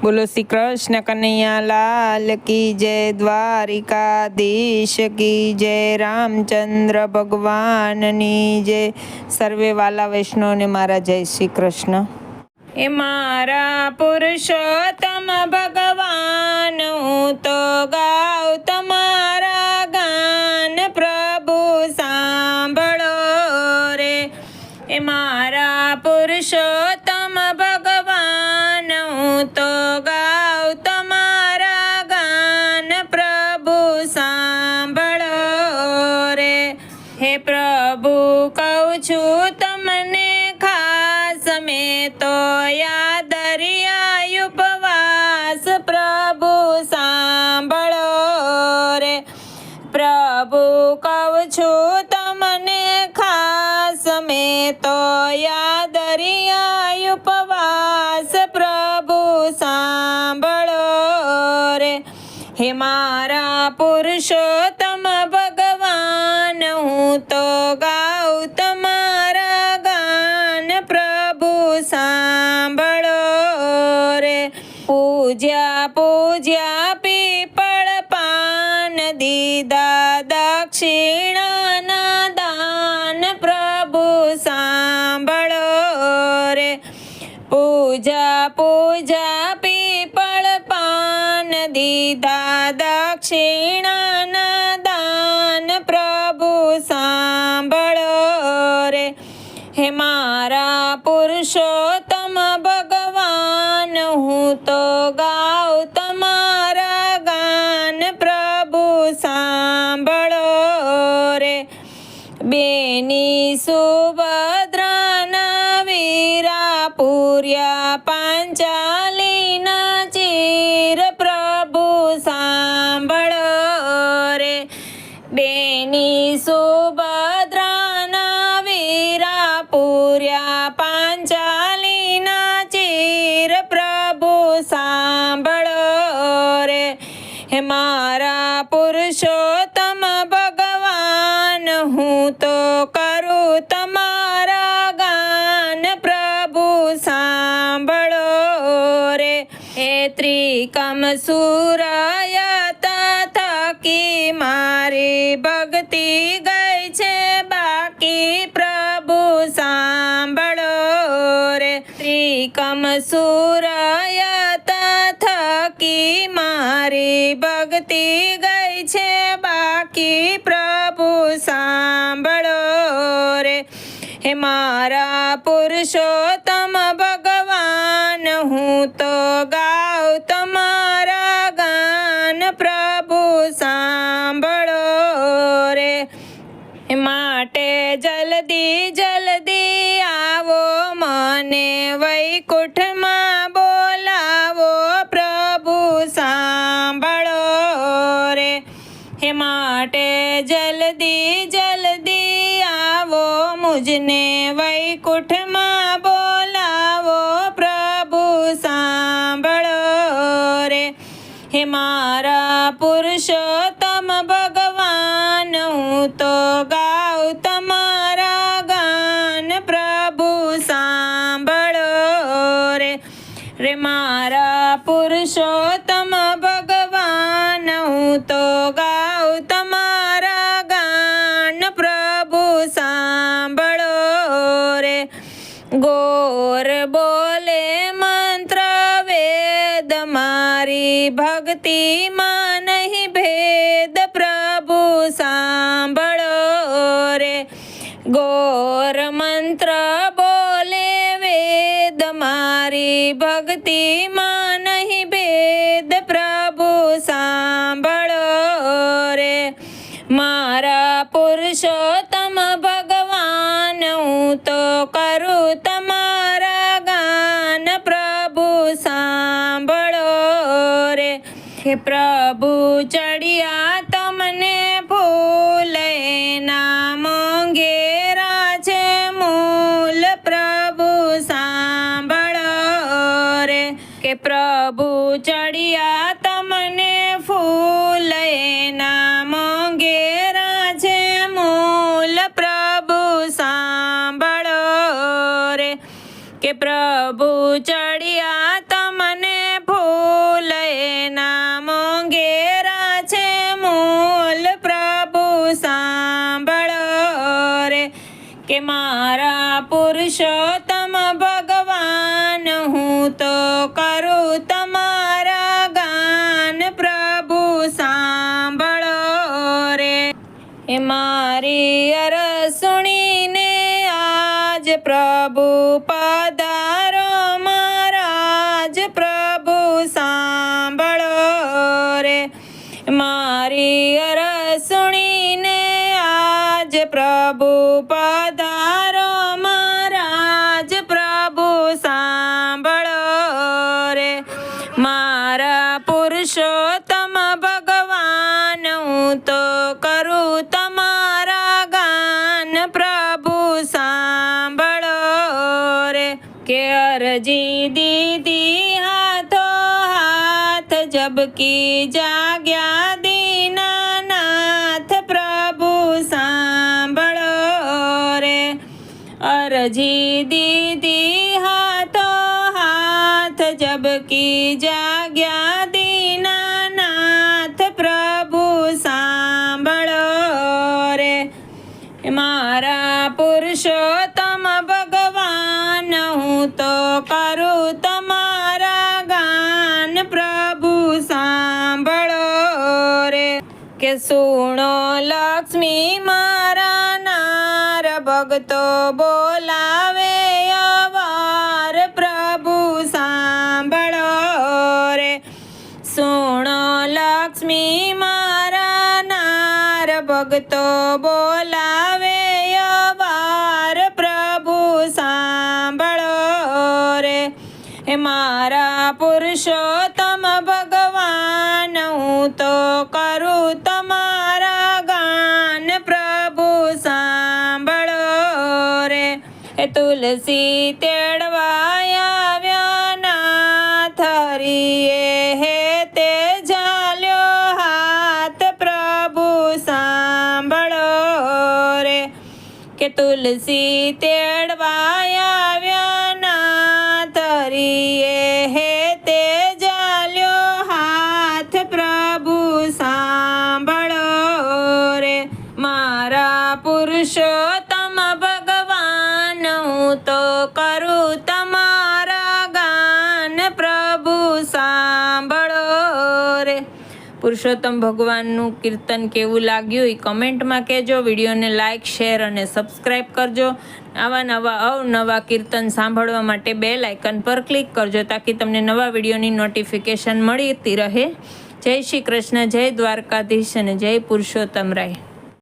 बोलो श्री कृष्ण कन्हैया लाल की जय, द्वारिकाधीश की जय, रामचंद्र भगवाननी जय। सर्वे वाला वैष्णव ने मारा जय श्री कृष्ण। ए मारा पुरुषोत्तम भगवान, हूँ तो गाऊं तमारा गान, प्रभु सांभळो रे। ए मारा पुरुषोत्तम भगवान, हूँ तो गाऊं तमारा गान, प्रभु सांभळो रे। हे प्रभु कहूं छूं तमने खास, में तो याद रिया उपवास, प्रभु सांभळो रे। प्रभु कहूं छूं तमने खास, में तो याद रिया उपवास, प्रभु सांभळो रे। हे मारा पुरुषोत्तम भगवान, हूँ तो गाऊं तमारा गान, प्रभु सांभळो रे। पूज्या पूज्या पीपळ पान, दीदा दक्षिणाना दान, प्रभु सांभळो रे। पूजा पूजा पीपळ पान, दीदा दक्षिणाना दान, प्रभु सांभळो रे। हे मारा पुरुषोत्तम भगवान, हूँ तो गाऊं तमारा गान, प्रभु सांभळो रे। बेनी सुभद्राना वीरा, पूर्या पांचालीना चीर, प्रभु सांभळो रे। बेनी सुभद्राना वीरा, पूर्या पांचालीना चीर, प्रभु सांभळो रे। हे मारा पुरुषोत्तम भगवान, हूँ तो करूं तमारा गान, प्रभु सांभळो रे। हे त्रिकम सूरय थकी, मारी भक्ति गई छे बाकी, प्रभु सांभळो रे। त्रिकम सूरय थकी, मारी भक्ति गई छे बाकी, प्रभु सांभळो रे। हे मारा पुरुषोत्तम भगवान, हूँ तो गाऊं तमारा गान, प्रभु सांभळो रे। माटे जल्दी जल्दी आवो, मने वैकुंठ मां बोलावो, प्रभु सांभळो रे। हे माटे जल्दी जल्दी आवो, मुझने वैकुंठ मां बोलावो, प्रभु सांभळो रे। हे मारा पुरुषोत्तम भगवान, हूँ तो गाऊं तमारा गान, प्रभु सांभळो रे। रे मारा पुरुषोत्तम भगवान, हूँ तो गाऊं तमारा गान, प्रभु सांभळो रे। गोर बोले मंत्र वेद, मारी भक्ति मां नहीं भेद, प्रभु सांभळो रे। गोर मंत्र बोले वेद, मारी भक्ति मां नहीं भेद, प्रभु सांभळो रे। मारा पुरुषोत्तम भगवान, हूँ तो करूं तमारा गान, प्रभु सांभळो रे। हे प्रभु चढ़िया तमने फूल, एना मोंघेरा छे मूल, प्रभु सांभळो रे। के प्रभु चढ़िया तमने फूल, एना मोंघेरा छे मूल, प्रभु सांभळो रे। के प्रभु चढ़िया तमने फूल, સાંભળો રે કે મારા પુરુષોત્તમ ભગવાન હું તો કરું તમારા ગાન પ્રભુ સાંભળો રે એ મારી અરજ સુણીને આજ પ્રભુ પધારો મહારાજ પ્રભુ સાંભળો રે મારી અરજ સુણીને આજ પ્રભુ પધારો મહારાજ પ્રભુ સાંભળો રે મારા પુરુષોત્તમ ભગવાન હું તો કરું તમારા ગાન પ્રભુ સાંભળો રે કે અરજી દીધી હાથો હાથ જબકી જાગ્યા દીનાનાથ પ્રભુ સાંભળો રે અરજી દીધી હાથો હાથ જબકી જાગ્યા દીનાનાથ પ્રભુ સાંભળો રે મારા પુરુષોત્તમ ભગવાન હું તો કરું તમારા ગાન પ્રભુ સાંભળો રે કે સુણો લક્ષ્મી મારા નાર ભક્તો બોલાવે અવાર પ્રભુ સાંભળો રે સુણો લક્ષ્મી મારા નાર ભક્તો બોલાવે અવાર પ્રભુ સાંભળો રે મારા પુરુષોત્તમ ભગવાન હું તો કરું તમારા ગાન પ્રભુ સાંભળો રે તુલસી તેડવા આવ્યા નાથ હરિએ હે તે ઝાલ્યો હાથ પ્રભુ સાંભળો રે કે તુલસી તેડવા આવ્યા નાથ હરિએ હે તે ઝાલ્યો હાથ પ્રભુ સાંભળો રે મારા પુરુષોત્તમ ભગવાન હું તો કરું તમારા ગાન પ્રભુ સાંભળો રે પુરુષોત્તમ ભગવાનનું કીર્તન કેવું લાગ્યું એ કમેન્ટમાં કહેજો. વિડીયોને લાઇક શેર અને સબસ્ક્રાઈબ કરજો. આવા નવા અવનવા કીર્તન સાંભળવા માટે બેલ આઇકન પર ક્લિક કરજો તાકી તમને નવા વિડીયોની નોટિફિકેશન મળતી રહે. જય શ્રી કૃષ્ણ, જય દ્વારકાધીશ અને જય પુરુષોત્તમ રાય.